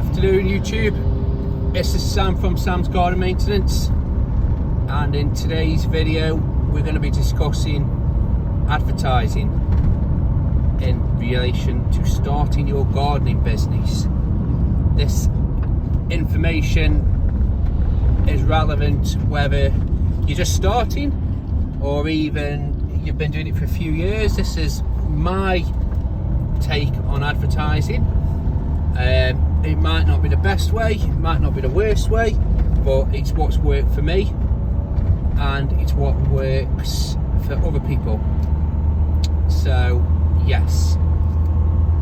afternoon, YouTube. This is Sam from Sam's Garden Maintenance, and in today's video we're going to be discussing advertising in relation to starting your gardening business. This information is relevant whether you're just starting or even you've been doing it for a few years. This is my take on advertising. It might not be the best way, it might not be the worst way, but it's what's worked for me and it's what works for other people. So yes,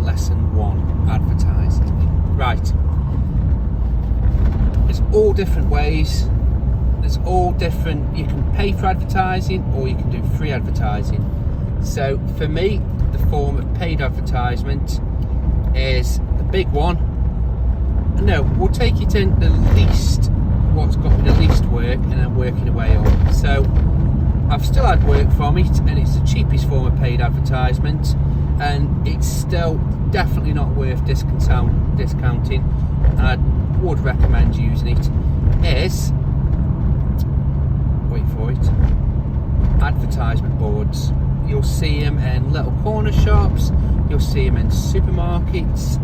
lesson 1, advertising. Right, there's all different ways, there's all different, you can pay for advertising or you can do free advertising. So for me, the form of paid advertisement is the big one. No, we'll take it in the least, what's got me the least work, and then working away up. So I've still had work from it, and it's the cheapest form of paid advertisement, and it's still definitely not worth discounting, and I would recommend using it. Is, wait for it, advertisement boards. You'll see them in little corner shops, you'll see them in supermarkets,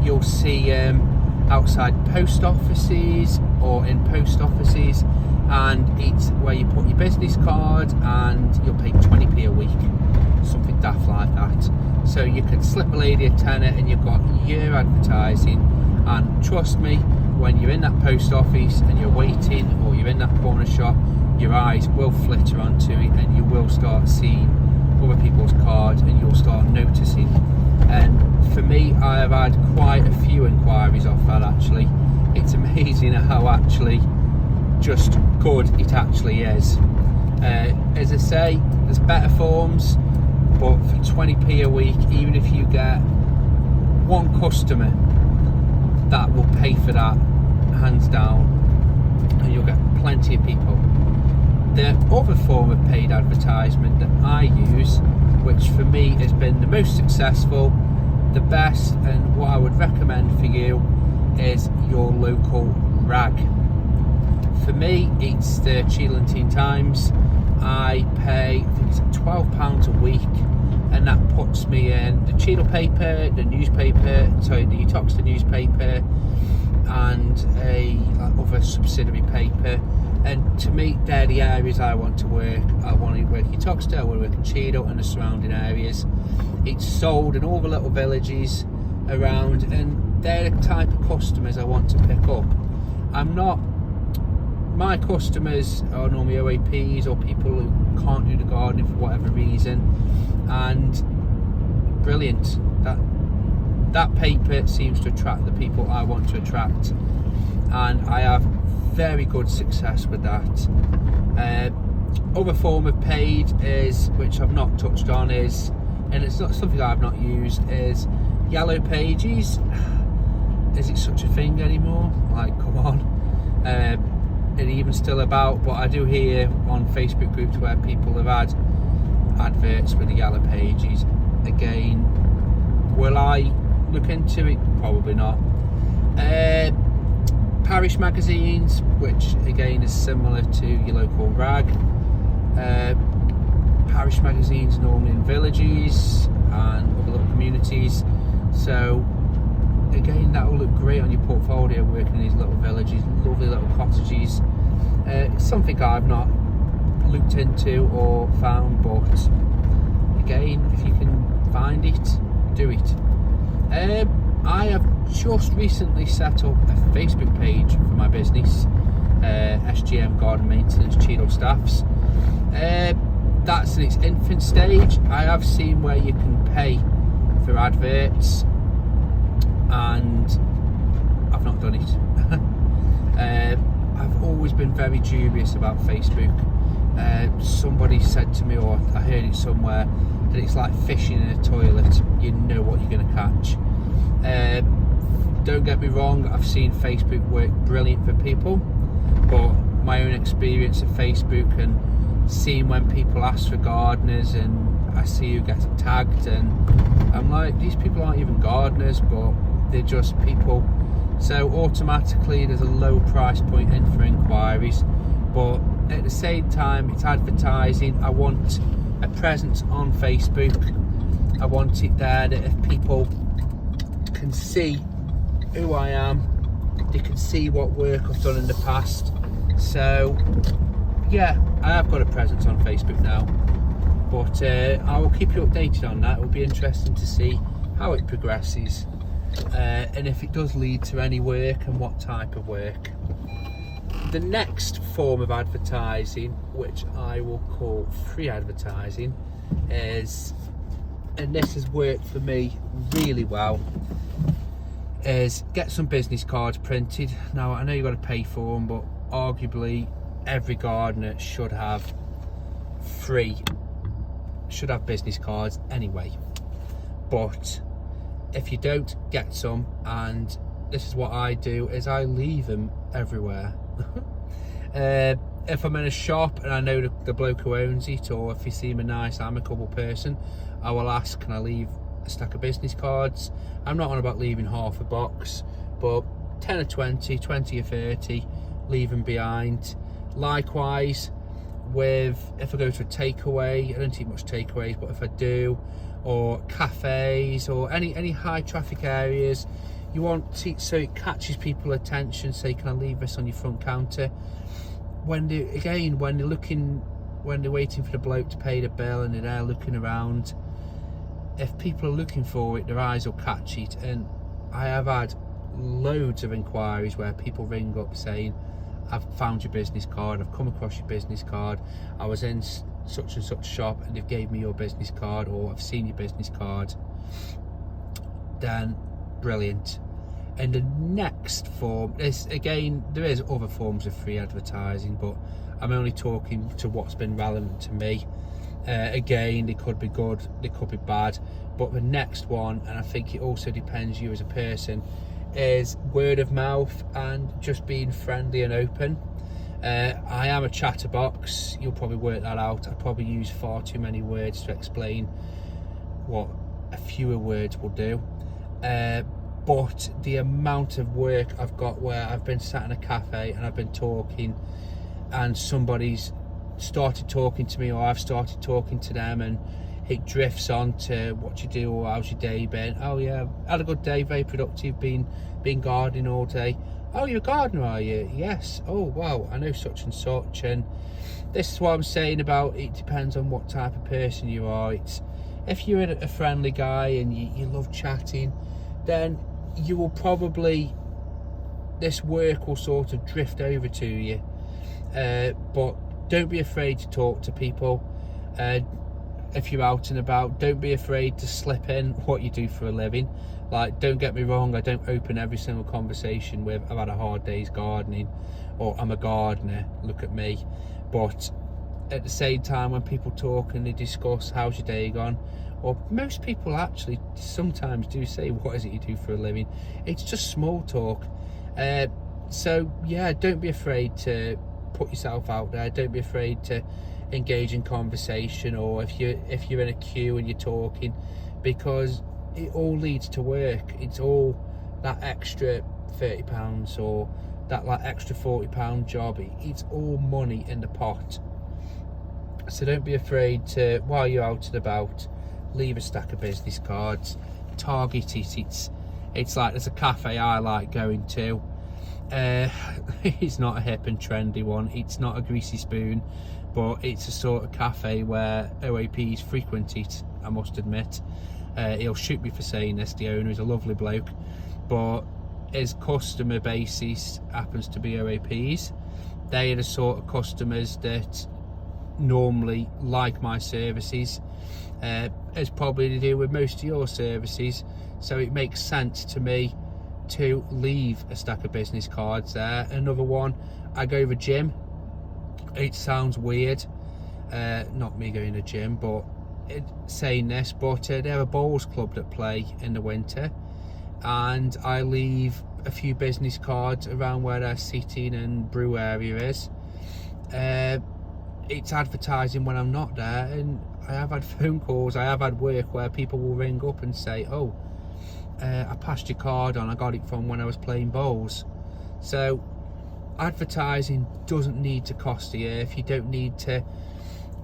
you'll see them outside post offices or in post offices, and it's where you put your business card and you'll pay 20p a week, something daft like that. So you can slip a lady a tenner and you've got your advertising, and trust me, when you're in that post office and you're waiting, or you're in that corner shop, your eyes will flitter onto it and you will start seeing other people's cards and you'll start noticing. And for me, I have had quite a few inquiries off that actually. It's amazing how actually just good it actually is. As I say, there's better forms, but for 20p a week, even if you get one customer that will pay for that, hands down, and you'll get plenty of people. The other form of paid advertisement that I use, which for me has been the most successful, the best, and what I would recommend for you, is your local rag. For me, it's the Cheadle Times. I pay, I think it's £12 a week, and that puts me in the Cheadle paper, the Uttoxeter newspaper, and a other subsidiary paper. And to me, they're the areas I want to work. I want to work in Uttoxeter, I want to work in Cheadle and the surrounding areas. It's sold in all the little villages around, and they're the type of customers I want to pick up. My customers are normally OAPs or people who can't do the gardening for whatever reason, and brilliant. That paper seems to attract the people I want to attract, and I have very good success with that. Other form of paid is, which I've not touched on, is, and it's not something I've not used, is Yellow Pages. Is it such a thing anymore? Like, come on. It even still about, but I do hear on Facebook groups where people have had adverts with the Yellow Pages. Again, will I look into it? Probably not. Parish Magazines, which again is similar to your local rag. Parish Magazines normally in villages and other little communities, so again that will look great on your portfolio, working in these little villages, lovely little cottages. Something I've not looked into or found, but again, if you can find it, do it. I have just recently set up a Facebook page for my business, SGM-garden Maintenance Cheadle Staffs. That's in its infant stage. I have seen where you can pay for adverts, and I've not done it. I've always been very dubious about Facebook. Somebody said to me, or I heard it somewhere, that it's like fishing in a toilet. You know what you're going to catch. Don't get me wrong, I've seen Facebook work brilliant for people, but my own experience of Facebook and seeing when people ask for gardeners and I see who gets tagged, and I'm like, these people aren't even gardeners, but they're just people so automatically there's a low price point in for inquiries, but at the same time it's advertising. I want a presence on Facebook. I want it there that if people can see who I am, they can see what work I've done in the past. So yeah, I have got a presence on Facebook now, but I will keep you updated on that. It will be interesting to see how it progresses, and if it does lead to any work and what type of work. The next form of advertising, which I will call free advertising, is, and this has worked for me really well, is get some business cards printed. Now I know you've got to pay for them, but arguably every gardener should have business cards anyway. But if you don't get some, and this is what I do, is I leave them everywhere. If I'm in a shop and I know the bloke who owns it, or if you seem a nice amicable person, I will ask, can I leave a stack of business cards? I'm not on about leaving half a box, but 10 or 20 or 30, leave them behind. Likewise with, if I go to a takeaway, I don't eat much takeaways, but if I do, or cafes or any high traffic areas, you want to, so it catches people's attention, say, can I leave this on your front counter? When they're waiting for the bloke to pay the bill and they're there looking around, if people are looking for it, their eyes will catch it. And I have had loads of inquiries where people ring up saying, I've found your business card, I've come across your business card, I was in such and such shop and they've gave me your business card, or I've seen your business card. Then brilliant. And the next form is, again, there is other forms of free advertising, but I'm only talking to what's been relevant to me. Again, they could be good, they could be bad, but the next one, and I think it also depends you as a person, is word of mouth and just being friendly and open. I am a chatterbox, you'll probably work that out. I probably use far too many words to explain what a fewer words will do. But the amount of work I've got where I've been sat in a cafe and I've been talking and somebody's started talking to me, or I've started talking to them, and it drifts on to what you do, or how's your day been? Oh yeah, had a good day, very productive, been gardening all day. Oh, you're a gardener, are you? Yes. Oh wow, I know such and such. And this is what I'm saying about, it depends on what type of person you are. It's, if you're a friendly guy and you love chatting, then you will probably, this work will sort of drift over to you. But don't be afraid to talk to people. If you're out and about, don't be afraid to slip in what you do for a living. Like, don't get me wrong, I don't open every single conversation with, I've had a hard day's gardening, or I'm a gardener, look at me. But at the same time, when people talk and they discuss how's your day gone, or most people actually sometimes do say, what is it you do for a living? It's just small talk. So yeah, don't be afraid to put yourself out there. Don't be afraid to engage in conversation, or if you're in a queue and you're talking, because it all leads to work. It's all that extra £30 or that like extra £40 job. It's all money in the pot. So don't be afraid to, while you're out and about, leave a stack of business cards, target it. It's like, there's a cafe I like going to. It's not a hip and trendy one, it's not a greasy spoon, but it's a sort of cafe where OAPs frequent it, I must admit. He'll shoot me for saying this, the owner is a lovely bloke, but his customer basis happens to be OAPs. They are the sort of customers that normally like my services, as probably to do with most of your services. So it makes sense to me to leave a stack of business cards there. Another one, I go to the gym. It sounds weird, not me going to the gym, but saying this, but they have a bowls club that play in the winter, and I leave a few business cards around where their seating and brew area is. It's advertising when I'm not there, and I have had phone calls, I have had work where people will ring up and say, oh, I passed your card on. I got it from when I was playing bowls. So advertising doesn't need to cost the earth. You don't need to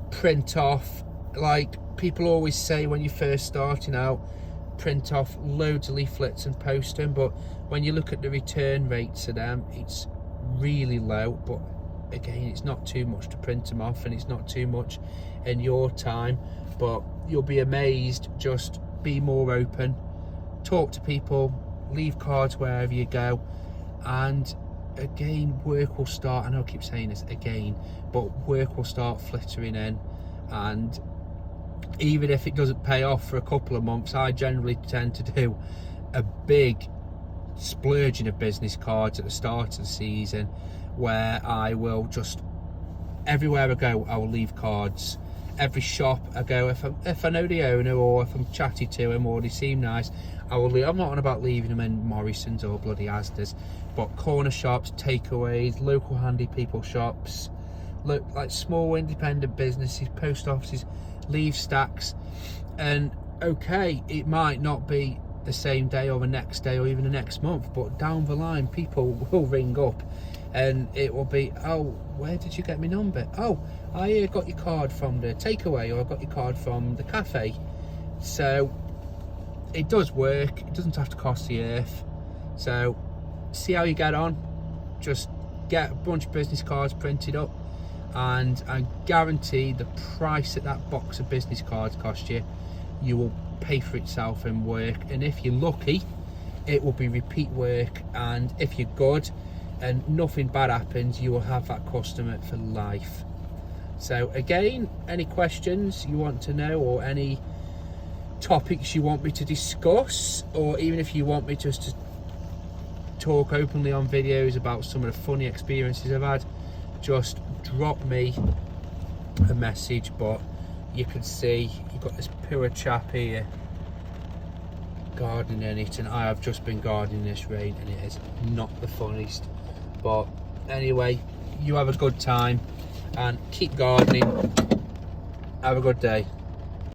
print off, like people always say when you're first starting out, print off loads of leaflets and post them, but when you look at the return rates of them, it's really low. But again, it's not too much to print them off, and it's not too much in your time, but you'll be amazed. Just be more open, talk to people, leave cards wherever you go, and again, work will start. I know I keep saying this again, but work will start flittering in. And even if it doesn't pay off for a couple of months, I generally tend to do a big splurging of business cards at the start of the season, where I will just, everywhere I go, I will leave cards. Every shop I go, if I know the owner, or if I'm chatty to him, or they seem nice, I will leave. I'm not on about leaving them in Morrison's or bloody Asda's, but corner shops, takeaways, local handy people shops, look like small independent businesses, post offices, leave stacks. And okay, it might not be the same day or the next day or even the next month, but down the line people will ring up and it will be, oh, where did you get my number? Oh, I got your card from the takeaway, or I got your card from the cafe. So it does work. It doesn't have to cost the earth. So see how you get on. Just get a bunch of business cards printed up, and I guarantee the price that that box of business cards cost you, you will pay for itself in work. And if you're lucky, it will be repeat work, and if you're good and nothing bad happens, you will have that customer for life. So again, any questions you want to know, or any topics you want me to discuss, or even if you want me just to talk openly on videos about some of the funny experiences I've had, just drop me a message. But you can see you've got this poor chap here gardening in it, and I have just been gardening this rain, and it is not the funniest. But anyway, you have a good time and keep gardening. Have a good day.